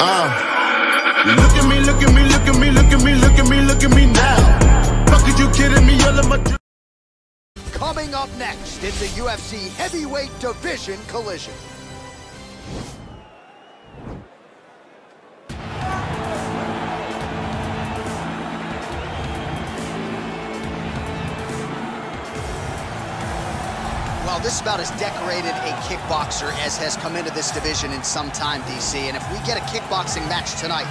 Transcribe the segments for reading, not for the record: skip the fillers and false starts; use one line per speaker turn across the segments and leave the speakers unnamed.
Look at me, look at me, look at me, look at me, look at me, look at me now. Fuck, are you kidding me? All of my...
Coming up next in the UFC heavyweight division collision. Well, this is about as decorated a kickboxer as has come into this division in some time, DC. And if we get a kickboxing match tonight,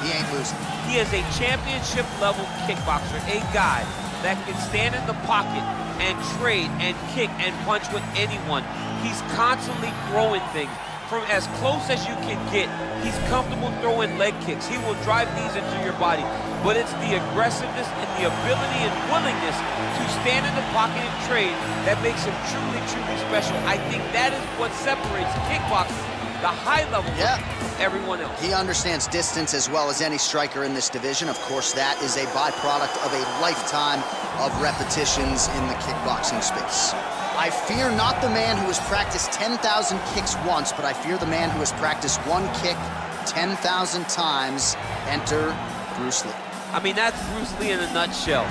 he ain't losing.
He is a championship-level kickboxer, a guy that can stand in the pocket and trade and kick and punch with anyone. He's constantly throwing things from as close as you can get. He's comfortable throwing leg kicks. He will drive these into your body. But it's the aggressiveness and the ability and willingness to stand in the pocket and trade that makes him truly, truly special. I think that is what separates kickboxing, the high level, from everyone else.
He understands distance as well as any striker in this division. Of course, that is a byproduct of a lifetime of repetitions in the kickboxing space. I fear not the man who has practiced 10,000 kicks once, but I fear the man who has practiced one kick 10,000 times. Enter Bruce Lee.
I mean, that's Bruce Lee in a nutshell.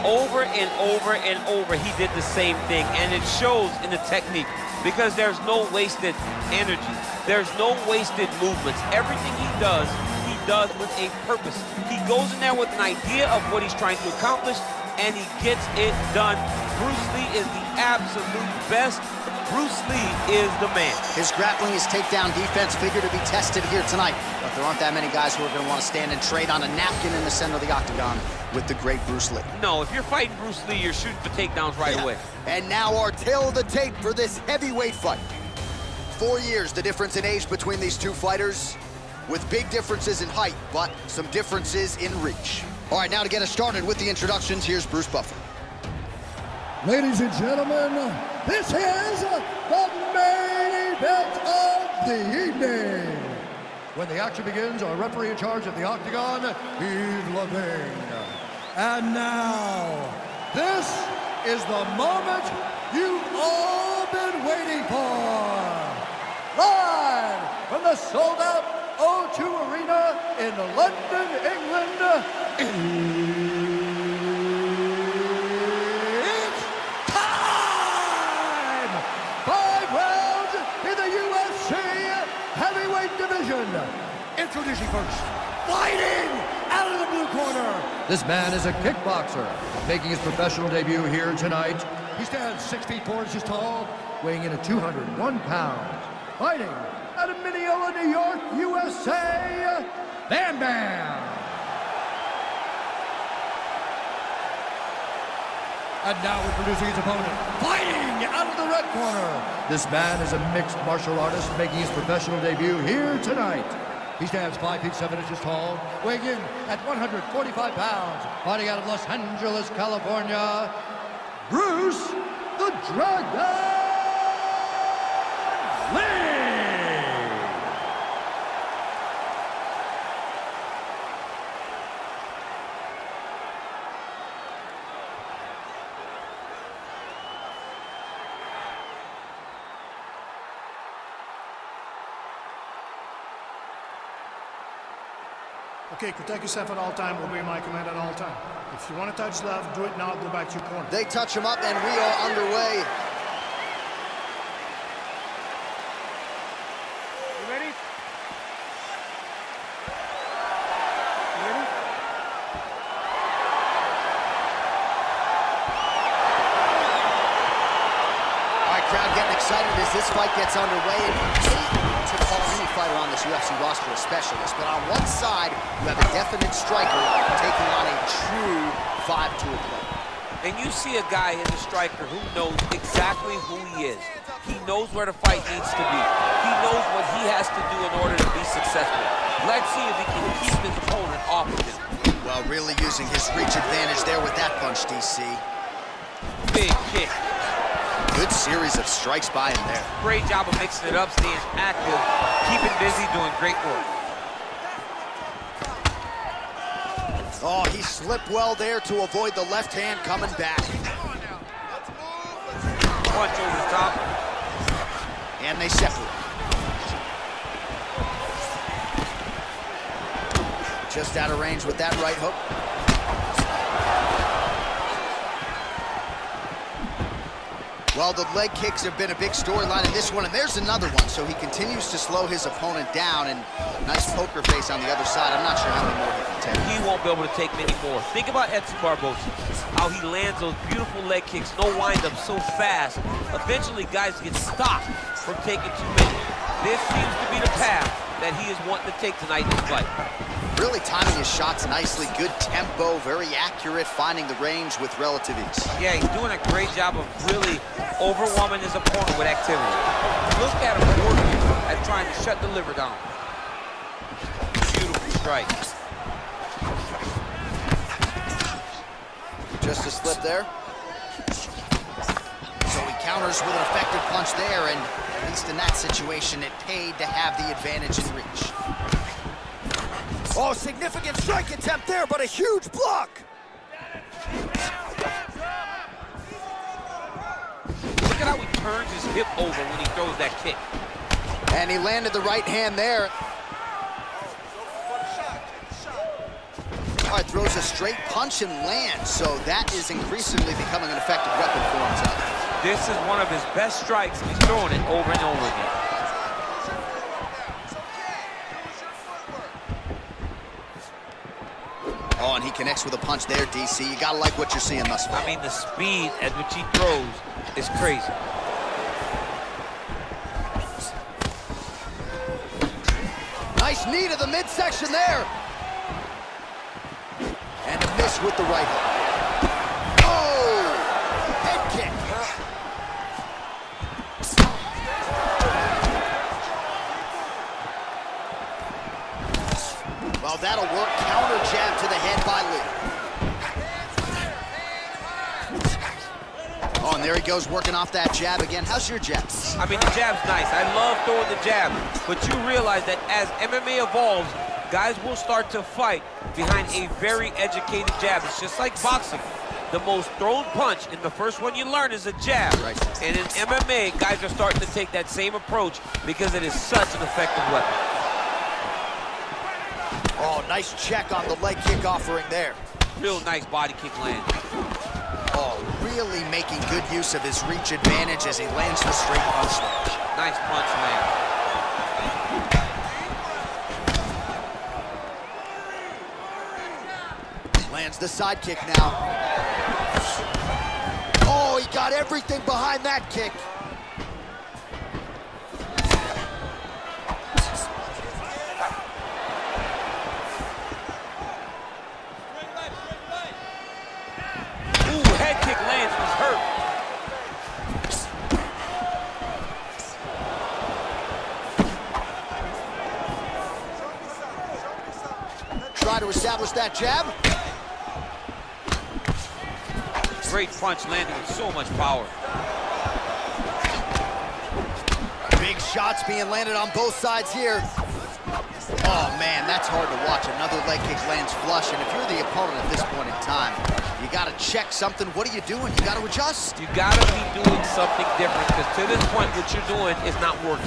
Over and over and over, he did the same thing, and it shows in the technique because there's no wasted energy. There's no wasted movements. Everything he does with a purpose. He goes in there with an idea of what he's trying to accomplish, and he gets it done. Bruce Lee is the absolute best. Bruce Lee is the man. His grappling, his takedown defense figure to be tested here tonight. But there aren't that many guys who are going to want to stand and trade on a napkin in the center of the octagon with the great Bruce Lee. No, if you're fighting Bruce Lee, you're shooting for takedowns right away. And now our tale of the tape for this heavyweight fight. 4 years, the difference in age between these two fighters, with big differences in height, but some differences in reach. All right, now to get us started with the introductions, here's Bruce Buffer.
Ladies and gentlemen, this is the main event of the evening. When the action begins, our referee in charge of the octagon, Yves Levine. And now, this is the moment you've all been waiting for. Live from the sold-out O2 Arena in London, England, it's time! 5 rounds in the UFC heavyweight division. Introducing first, fighting out of the blue corner. This man is a kickboxer, making his professional debut here tonight. He stands 6 feet 4 inches tall, weighing in at 201 pounds. Fighting out of Minneapolis, New York, USA, Bam Bam! And now introducing his opponent, fighting out of the red corner. This man is a mixed martial artist making his professional debut here tonight. He stands 5 feet 7 inches tall, weighing in at 145 pounds. Fighting out of Los Angeles, California, Bruce the Dragon Lee!
Okay, protect yourself at all time, obey my command at all time. If you want to touch love, do it now, go back to your corner.
They touch him up and we are underway.
You ready? You ready?
All right, crowd getting excited as this fight gets underway. And to call any fighter on this UFC roster a specialist, but on one side, you have a definite striker taking on a true 5-tool player.
And you see a guy in the striker who knows exactly who he is. He knows where the fight needs to be. He knows what he has to do in order to be successful. Let's see if he can keep his opponent off of him.
Well, really using his reach advantage there with that punch, DC.
Big kick.
Good series of strikes by him there.
Great job of mixing it up, staying active, keeping busy, doing great work.
Oh, he slipped well there to avoid the left hand coming back.
Punch over the top.
And they separate. Just out of range with that right hook. Well, the leg kicks have been a big storyline in this one, and there's another one. So he continues to slow his opponent down, and nice poker face on the other side. I'm not sure how many more he can take.
He won't be able to take many more. Think about Edson Barboza, how he lands those beautiful leg kicks, no wind-up, so fast. Eventually, guys get stopped from taking too many. This seems to be the path that he is wanting to take tonight in this fight.
Really timing his shots nicely, good tempo, very accurate, finding the range with relative ease. Yeah,
he's doing a great job of really overwhelming his opponent with activity. Look at him working at trying to shut the liver down. Beautiful strike.
Just a slip there. So he counters with an effective punch there, and at least in that situation, it paid to have the advantage in reach. Oh, significant strike attempt there, but a huge block.
Look at how he turns his hip over when he throws that kick.
And he landed the right hand there. All right, throws a straight punch and lands, so that is increasingly becoming an effective weapon for him tonight.
This is one of his best strikes. He's throwing it over and over again.
Oh, and he connects with a punch there, DC. You gotta like what you're seeing thus far.
I mean, the speed at which he throws is crazy.
Nice knee to the midsection there. And a miss with the right hook. Oh! Head kick. Well, that'll work. Counter jab to the head by Lee. Oh, and there he goes, working off that jab again. How's your jab?
I mean, the jab's nice. I love throwing the jab. But you realize that as MMA evolves, guys will start to fight behind a very educated jab. It's just like boxing. The most thrown punch, and the first one you learn is a jab.
Right.
And in MMA, guys are starting to take that same approach because it is such an effective weapon.
Oh, nice check on the leg kick offering there.
Real nice body kick land.
Oh, really making good use of his reach advantage as he lands the straight punch.
Nice punch land.
Lands the side kick now. Oh, he got everything behind that kick.
Ooh, head kick lands, was hurt.
Try to establish that jab.
Great punch landing with so much power.
Big shots being landed on both sides here. Oh man, that's hard to watch. Another leg kick lands flush, and if you're the opponent at this point in time, you gotta check something. What are you doing? You gotta adjust.
You gotta be doing something different, because to this point, what you're doing is not working.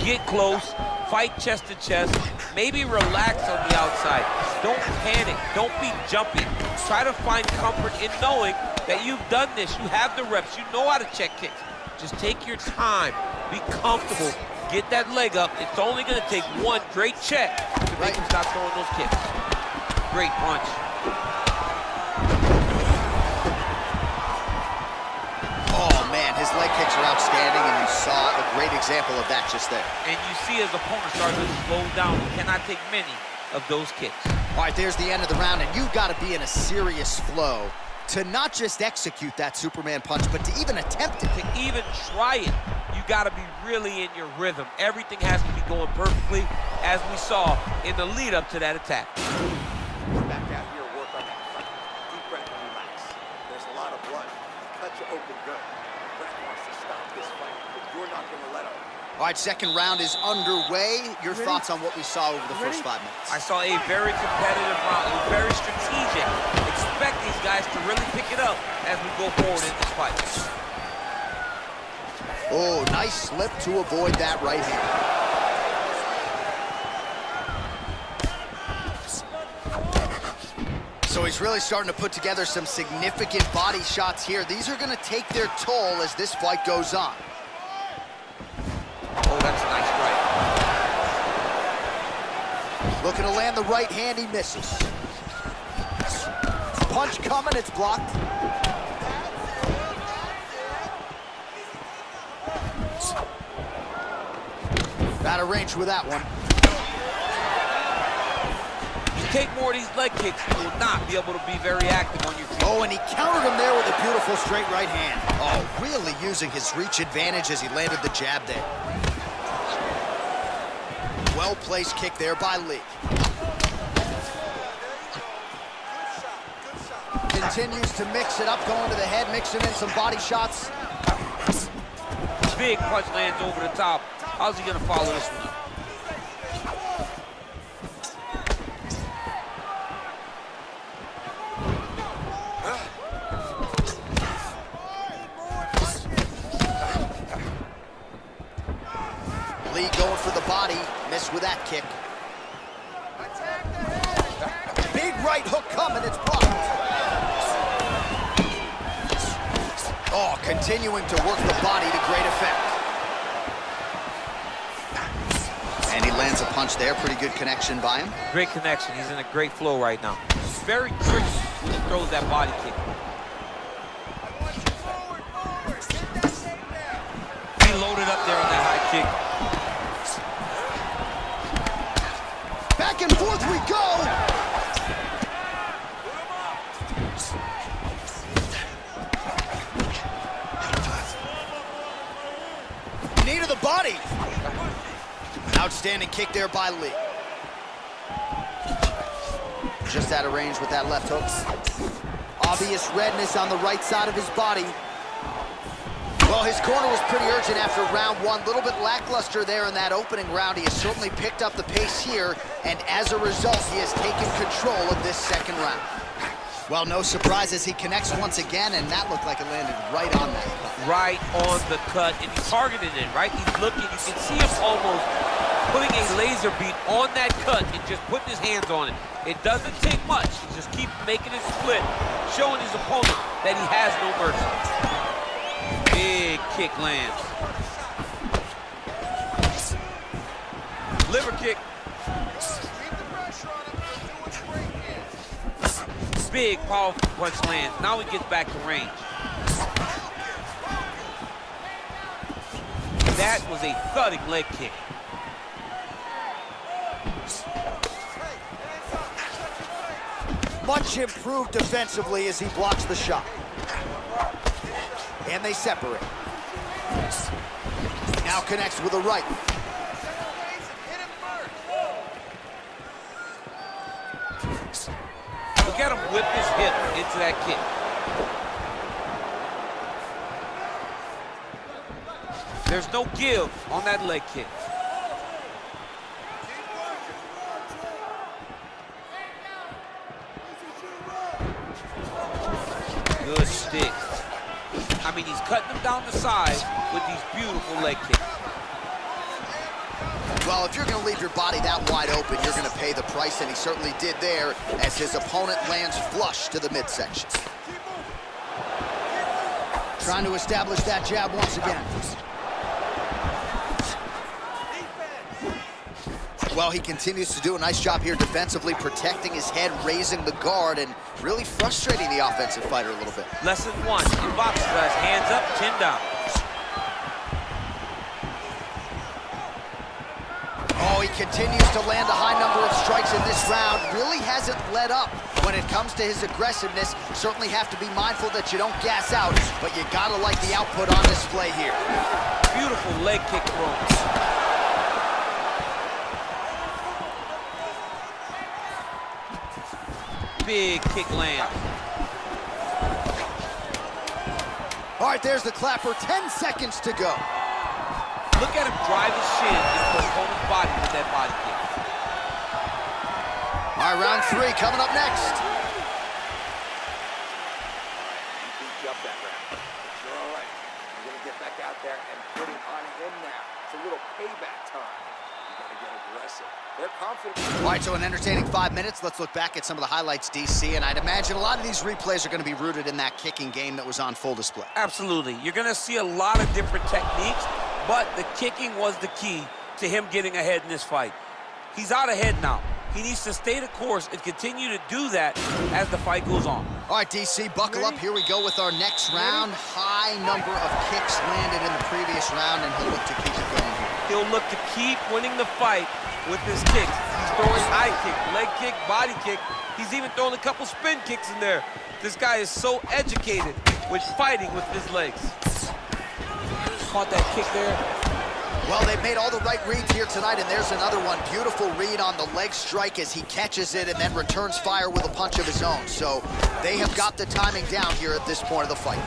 Get close, fight chest to chest, maybe relax on the outside. Don't panic, don't be jumpy. Try to find comfort in knowing that you've done this, you have the reps, you know how to check kicks. Just take your time, be comfortable, get that leg up. It's only gonna take one great check to make him stop throwing those kicks. Great punch.
Oh man, his leg kicks are outstanding, and you saw a great example of that just there.
And you see his opponent start to slow down. He cannot take many of those kicks.
All right, there's the end of the round, and you've got to be in a serious flow to not just execute that Superman punch, but to even attempt it.
To even try it, you got to be really in your rhythm. Everything has to be going perfectly, as we saw in the lead up to that attack.
Back out here, work on that fight. Deep breath and relax. There's a lot of blood. Cut you open good. Brett wants to stop this fight, but you're not going to let him.
All right, second round is underway. Your thoughts on what we saw over the first 5 minutes?
I saw a very competitive round. It was very strategic. Expect these guys to really pick it up as we go forward in this fight.
Oh, nice slip to avoid that right hand. So he's really starting to put together some significant body shots here. These are going to take their toll as this fight goes on.
Oh, that's a nice right.
Looking to land the right hand, he misses. Punch coming, it's blocked. Out of range with that one.
Take more of these leg kicks, you will not be able to be very active on your feet.
Oh, and he countered him there with a beautiful straight right hand. Oh, really using his reach advantage as he landed the jab there. Well-placed kick there by Lee. Continues to mix it up, going to the head, mixing in some body shots.
Big punch lands over the top. How's he gonna follow this one up?
Lee going for the body, missed with that kick. Big right hook coming, it's blocked. Oh, continuing to work the body to great effect. And he lands a punch there, pretty good connection by him.
Great connection, he's in a great flow right now. He's very tricky when he throws that body kick. He loaded up there on that high kick.
Back and forth we go. Knee to the body. Outstanding kick there by Lee. Just out of range with that left hook. Obvious redness on the right side of his body. Well, his corner was pretty urgent after round one. A little bit lackluster there in that opening round. He has certainly picked up the pace here, and as a result, he has taken control of this second round. Well, no surprises, he connects once again, and that looked like it landed right on that.
Right on the cut, and he targeted it, right? He's looking, you can see him almost putting a laser beam on that cut and just putting his hands on it. It doesn't take much. He just keeps making it split, showing his opponent that he has no mercy. Big kick lands. Liver kick. Big, powerful punch lands. Now he gets back to range. That was a thudding leg kick.
Much improved defensively as he blocks the shot. And they separate. Now connects with a right.
Look at him whip his hip into that kick. There's no give on that leg kick. Good stick. I mean, he's cutting them down the side with these beautiful leg kicks.
Well, if you're going to leave your body that wide open, you're going to pay the price, and he certainly did there as his opponent lands flush to the midsection. Trying to establish that jab once again. Well, he continues to do a nice job here defensively, protecting his head, raising the guard, and really frustrating the offensive fighter a little bit.
Lesson one in boxing class, hands up, chin down.
Oh, he continues to land a high number of strikes in this round. Really hasn't let up when it comes to his aggressiveness. Certainly have to be mindful that you don't gas out, but you gotta like the output on display here.
Beautiful leg kick throws. Big kick land.
All right, there's the clapper. 10 seconds to go.
Look at him drive his shin into his opponent's body with that body kick.
All right, round three coming up next.
He beat you up that round. You're all right. You're going to get back out there and put it on him now. It's a little payback time. You got to get aggressive. They're confident.
All right, so an entertaining 5 minutes. Let's look back at some of the highlights, DC, and I'd imagine a lot of these replays are going to be rooted in that kicking game that was on full display.
Absolutely. You're going to see a lot of different techniques, but the kicking was the key to him getting ahead in this fight. He's out ahead now. He needs to stay the course and continue to do that as the fight goes on.
All right, DC, buckle up. Here we go with our next round. High number of kicks landed in the previous round, and he'll look to keep it going here.
He'll look to keep winning the fight with his kicks. He's throwing high kick, leg kick, body kick. He's even throwing a couple spin kicks in there. This guy is so educated with fighting with his legs. Caught that kick there.
Well, they've made all the right reads here tonight, and there's another one. Beautiful read on the leg strike as he catches it and then returns fire with a punch of his own. So they have got the timing down here at this point of the fight.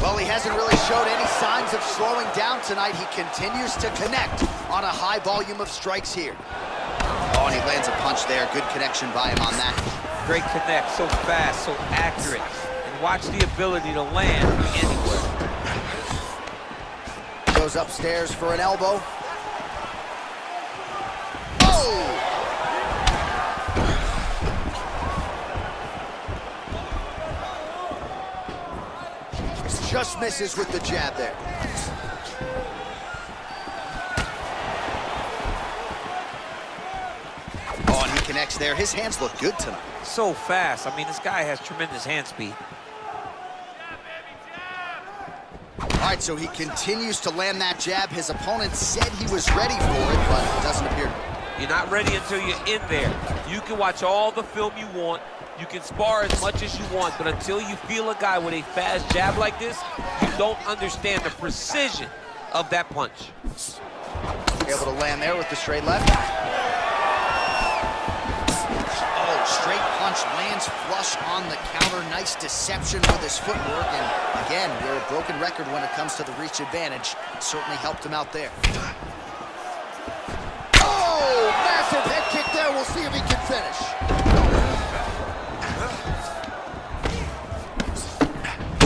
Well, he hasn't really showed any signs of slowing down tonight. He continues to connect on a high volume of strikes here. Oh, and he lands a punch there. Good connection by him on that.
Great connect, so fast, so accurate. And watch the ability to land anywhere.
Goes upstairs for an elbow. Oh! Just misses with the jab there. Oh, and he connects there. His hands look good tonight.
So fast. I mean, this guy has tremendous hand speed.
All right, so he continues to land that jab. His opponent said he was ready for it, but it doesn't appear.
You're not ready until you're in there. You can watch all the film you want. You can spar as much as you want, but until you feel a guy with a fast jab like this, you don't understand the precision of that punch.
Able to land there with the straight left. Straight punch lands flush on the counter. Nice deception with his footwork. And again, we're a broken record when it comes to the reach advantage. Certainly helped him out there. Oh, massive head kick there. We'll see if he can finish.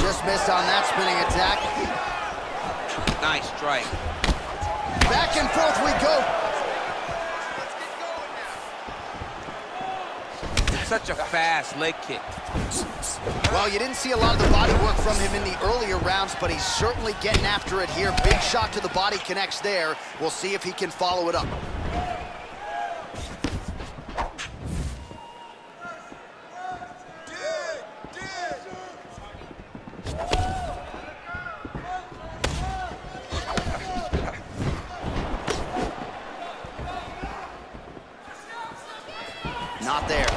Just missed on that spinning attack.
Nice strike.
Back and forth we go.
Such a fast leg kick.
Well, you didn't see a lot of the body work from him in the earlier rounds, but he's certainly getting after it here. Big shot to the body connects there. We'll see if he can follow it up. Not there.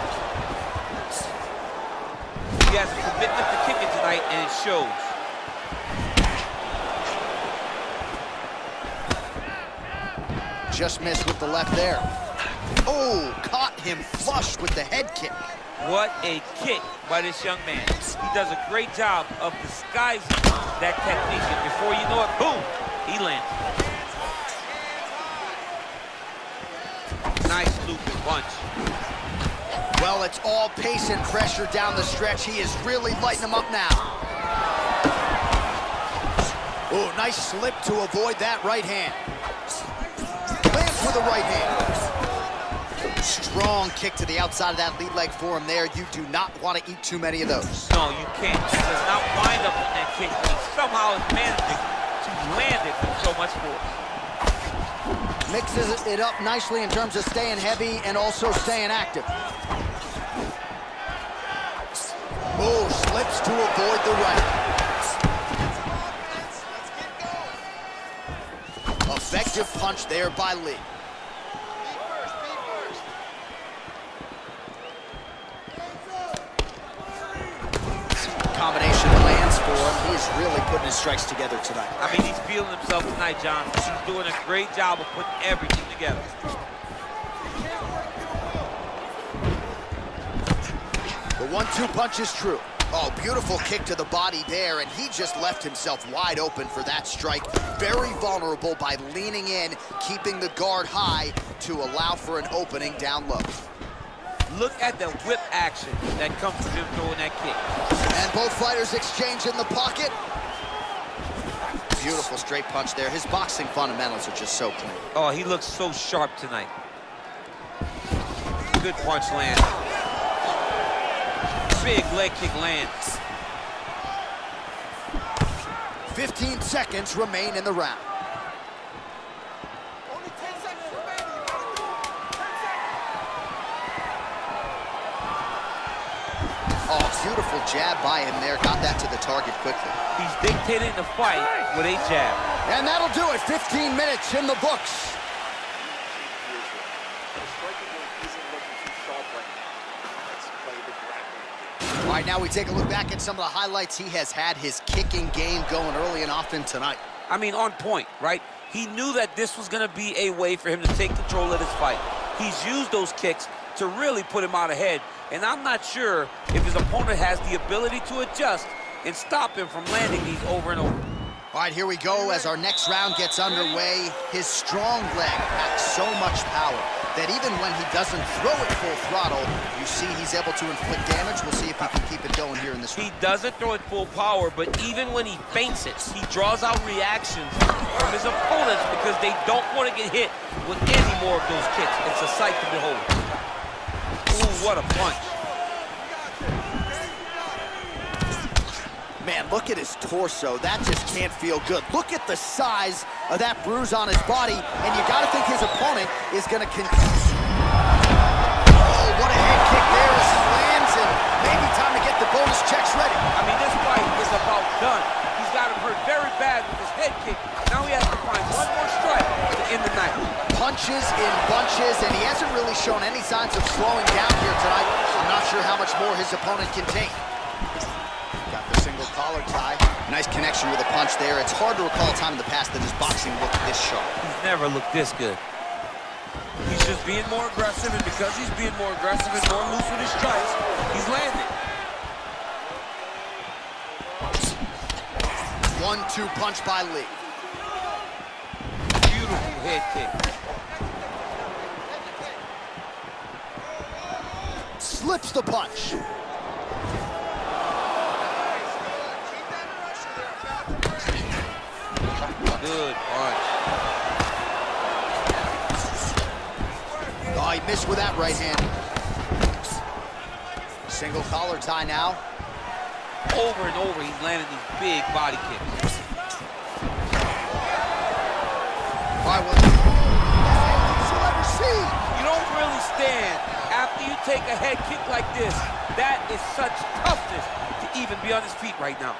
He has a commitment to kicking tonight, and it shows.
Just missed with the left there. Oh, caught him flush with the head kick.
What a kick by this young man. He does a great job of disguising that technique, and before you know it, boom, he lands. Nice looping punch.
Well, it's all pace and pressure down the stretch. He is really lighting them up now. Oh, nice slip to avoid that right hand. Lands with the right hand. Strong kick to the outside of that lead leg for him there. You do not want to eat too many of those.
No, you can't. He does not wind up on that kick. He somehow is managing to land it with so much force.
Mixes it up nicely in terms of staying heavy and also staying active. Oh, slips to avoid the right. Effective punch there by Lee. Combination lands for him. He is really putting his strikes together tonight.
I mean, he's feeling himself tonight, John. He's doing a great job of putting everything together.
The 1-2 punch is true. Oh, beautiful kick to the body there, and he just left himself wide open for that strike. Very vulnerable by leaning in, keeping the guard high to allow for an opening down low.
Look at the whip action that comes from him throwing that kick.
And both fighters exchange in the pocket. Beautiful straight punch there. His boxing fundamentals are just so clean.
Oh, he looks so sharp tonight. good punch lands. Big leg kick lands.
15 seconds remain in the round.
Only 10 seconds remaining. You gotta do it. 10 seconds.
Oh, beautiful jab by him there. Got that to the target quickly.
He's dictating the fight with a jab.
And that'll do it. 15 minutes in the books. All right, now we take a look back at some of the highlights. He has had his kicking game going early and often tonight.
I mean, on point, right? He knew that this was going to be a way for him to take control of this fight. He's used those kicks to really put him out ahead. And I'm not sure if his opponent has the ability to adjust and stop him from landing these over and over.
All right, here we go as our next round gets underway. His strong leg packs so much power that even when he doesn't throw it full throttle, you see he's able to inflict damage. We'll see if he can keep it going here in this round.
He doesn't throw it full power, but even when he feints it, he draws out reactions from his opponents because they don't want to get hit with any more of those kicks. It's a sight to behold. Ooh, what a punch.
Man, look at his torso. That just can't feel good. Look at the size of that bruise on his body, and you got to think his opponent is going to continue. Oh, what a head kick there as he lands, and maybe time to get the bonus checks ready.
I mean, this fight is about done. He's got him hurt very bad with his head kick. Now he has to find one more strike to end the night.
Punches in bunches, and he hasn't really shown any signs of slowing down here tonight. I'm not sure how much more his opponent can take. Got the single collar tie. Nice connection with a punch there. It's hard to recall a time in the past that his boxing looked this sharp.
He's never looked this good. He's just being more aggressive, and because he's being more aggressive and more loose with his strikes, he's landing.
1-2 punch by Lee.
Beautiful head kick.
Slips the punch.
Good punch.
Oh, he missed with that right hand. Single collar tie now.
Over and over, he's landing these big body kicks.
All right, well, that's you'll ever see.
You don't really stand after you take a head kick like this. That is such toughness to even be on his feet right now.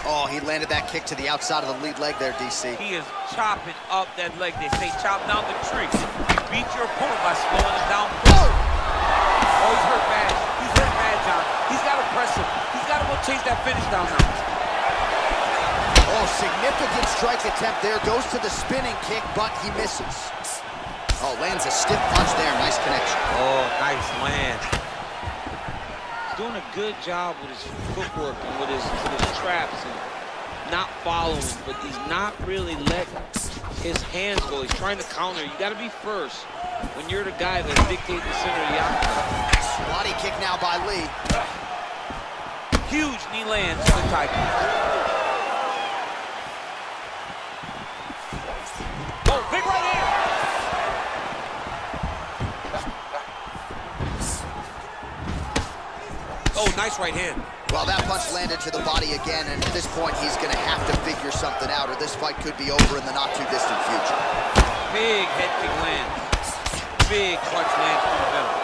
Oh, he landed that kick to the outside of the lead leg there, DC.
He is chopping up that leg. They say chop down the tree. You beat your opponent by slowing him down.
Oh!
Oh, he's hurt bad. He's hurt bad, John. He's got to press him. He's got to go chase that finish down now.
Oh, significant strike attempt there. Goes to the spinning kick, but he misses. Oh, lands a stiff punch there. Nice connection.
Oh, nice land.
Doing a good job with his footwork and with his traps and not following, but he's not really letting his hands go. He's trying to counter. You got to be first when you're the guy that dictates the center of the octagon.
Body kick now by Lee.
Huge knee lands to the Tiger. Oh, big right hand. Oh, nice right hand.
Well, that punch landed to the body again, and at this point, he's going to have to figure something out, or this fight could be over in the not-too-distant future.
Big head kick lands. Big punch lands through the middle.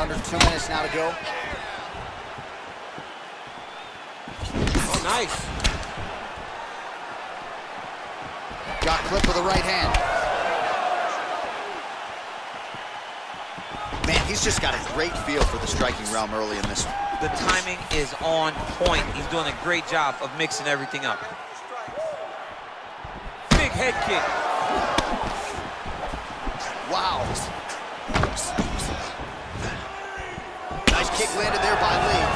Under 2 minutes now to go.
Oh, nice.
Got clip with the right hand. Man, he's just got a great feel for the striking realm early in this one.
The timing is on point. He's doing a great job of mixing everything up. Big head kick.
Wow. Nice kick landed there by Lee.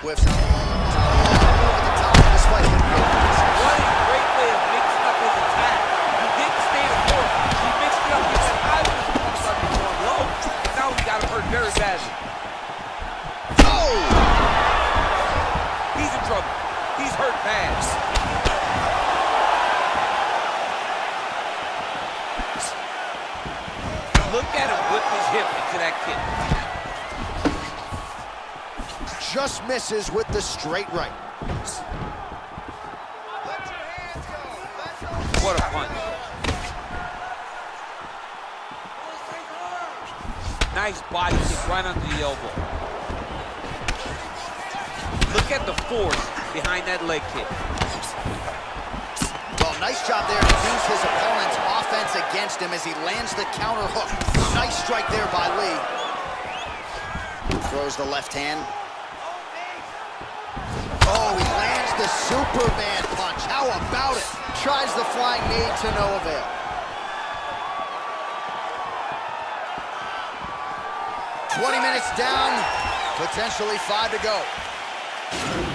Whiffs out. This fight could be over.
What a great way of mixing up his attack. He didn't stay the course. He mixed it up. He went high with his punch, started going low. And now he got him hurt very badly.
Oh!
trouble. He's hurt bad. Look at him whip his hip into that kick.
Just misses with the straight right.
What a punch. Nice body kick right under the elbow. Look at the force behind that leg kick.
Well, nice job there to use his opponent's offense against him as he lands the counter hook. Nice strike there by Lee. Throws the left hand. Oh, he lands the Superman punch. How about it? Tries the flying knee to no avail. Minutes down, potentially 5 to go.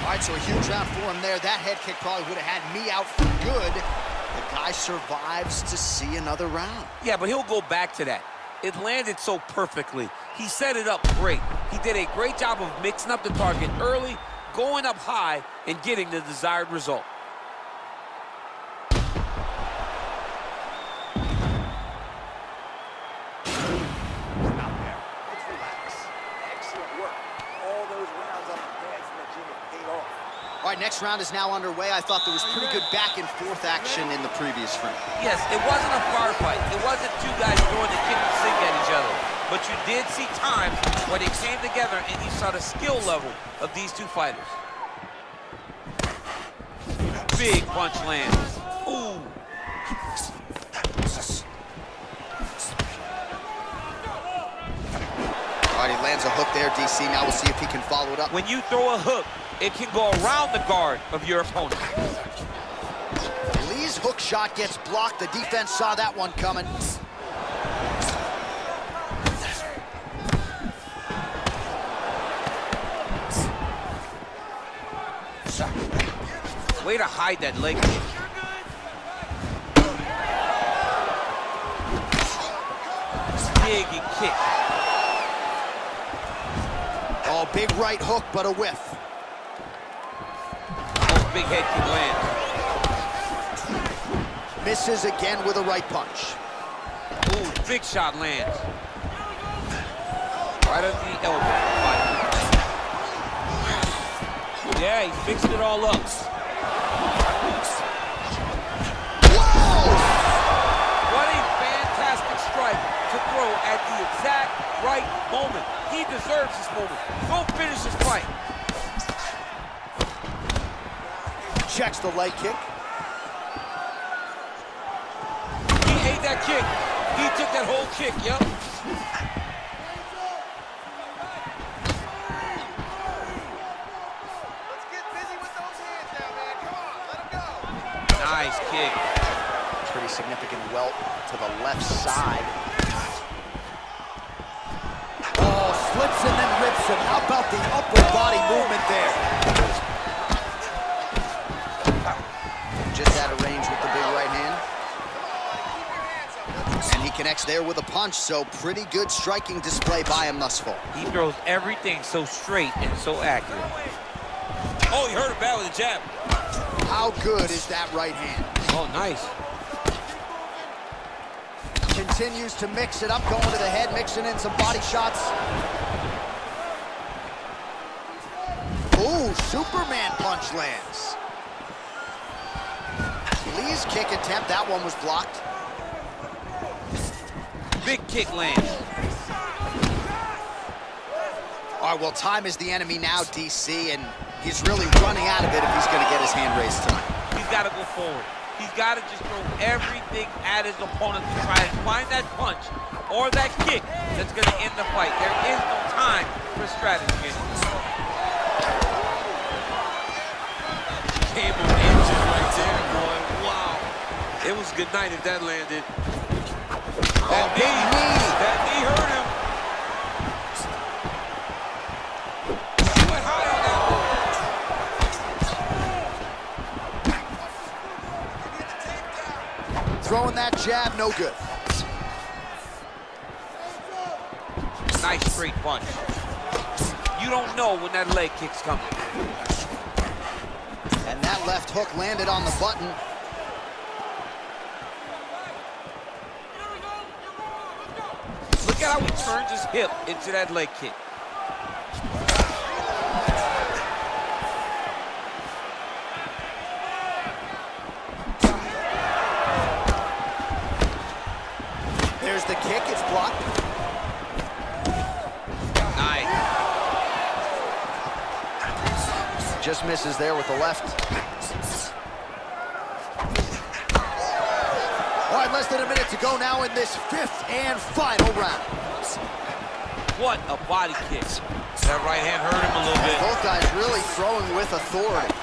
All right, so a huge round for him there. That head kick probably would have had me out for good. The guy survives to see another round.
Yeah, but he'll go back to that. It landed so perfectly. He set it up great. He did a great job of mixing up the target early, going up high, and getting the desired result.
All right, next round is now underway. I thought there was pretty good back and forth action in the previous frame.
Yes, it wasn't a firefight. It wasn't two guys throwing the kick and sink at each other. But you did see times where they came together and you saw the skill level of these two fighters. Big punch lands. Ooh.
All right, he lands a hook there, DC. Now we'll see if he can follow it up.
When you throw a hook, it can go around the guard of your opponent.
Lee's hook shot gets blocked. The defense saw that one coming.
Way to hide that leg kick. Big kick.
Oh, big right hook, but a whiff.
Big head kick lands.
Misses again with a right punch.
Ooh, big shot lands. Right under the elbow. Yeah, he fixed it all up.
Whoa!
What a fantastic strike to throw at the exact right moment. He deserves this moment. Go finish this fight.
Checks the leg kick.
He ate that kick. He took that whole kick, yep.
Let's get busy with those hands now, man. Come on, let him go.
Nice kick.
Pretty significant welt to the left side. Oh, slips and then rips him. How about the upper body movement there? Just out of range with the big right hand. And he connects there with a punch, so pretty good striking display by him thus far.
He throws everything so straight and so accurate. Oh, he hurt him bad with a jab.
How good is that right hand?
Oh, nice.
Continues to mix it up, going to the head, mixing in some body shots. Ooh, Superman punch lands. Lee's kick attempt, that one was blocked.
Big kick lands.
All right, well, time is the enemy now, DC, and he's really running out of it if he's going to get his hand raised tonight.
He's got to go forward. He's got to just throw everything at his opponent to try and find that punch or that kick that's going to end the fight. There is no time for strategy. Came on inches right there, boy. Wow. It was good night if that landed. That knee hurt him. He went high on that one.
Throwing that jab, no good.
Nice straight punch. You don't know when that leg kick's coming.
hook landed on the button.
Look at how he turns his hip into that leg kick.
There's the kick, it's blocked.
Nice.
Just misses there with the left. All right, less than a minute to go now in this 5th and final round.
What a body kick. That right hand hurt him a little bit.
Both guys really throwing with authority.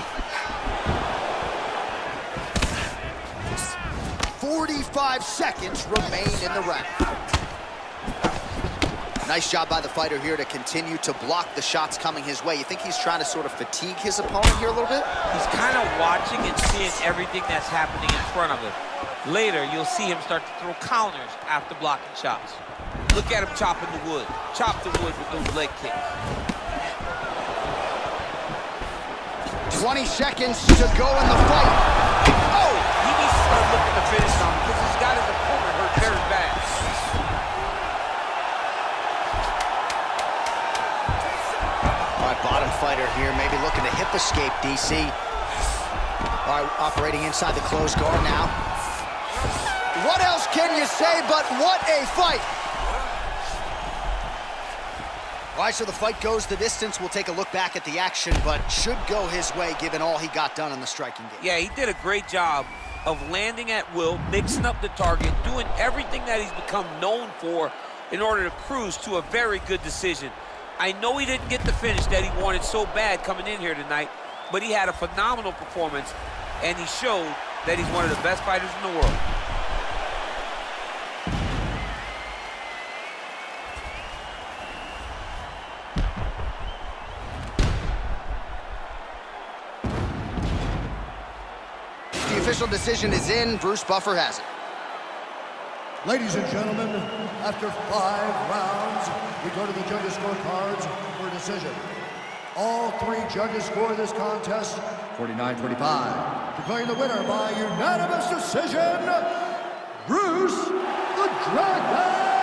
45 seconds remain in the round. Nice job by the fighter here to continue to block the shots coming his way. You think he's trying to sort of fatigue his opponent here a little bit?
He's kind of watching and seeing everything that's happening in front of him. Later, you'll see him start to throw counters after blocking shots. Look at him chopping the wood. Chop the wood with those leg kicks.
20 seconds to go in the fight.
Oh! He needs to start looking to finish now because he's got his opponent hurt very bad.
All right, bottom fighter here, maybe looking to hip escape, DC. All right, operating inside the closed guard now. What else can you say but what a fight? All right, so the fight goes the distance. We'll take a look back at the action, but should go his way given all he got done in the striking game.
Yeah, he did a great job of landing at will, mixing up the target, doing everything that he's become known for in order to cruise to a very good decision. I know he didn't get the finish that he wanted so bad coming in here tonight, but he had a phenomenal performance, and he showed that he's one of the best fighters in the world.
The official decision is in. Bruce Buffer has it.
Ladies and gentlemen, after 5 rounds, we go to the judges' scorecards for a decision. All 3 judges score this contest 49-25. Declaring the winner by unanimous decision, Bruce the Dragon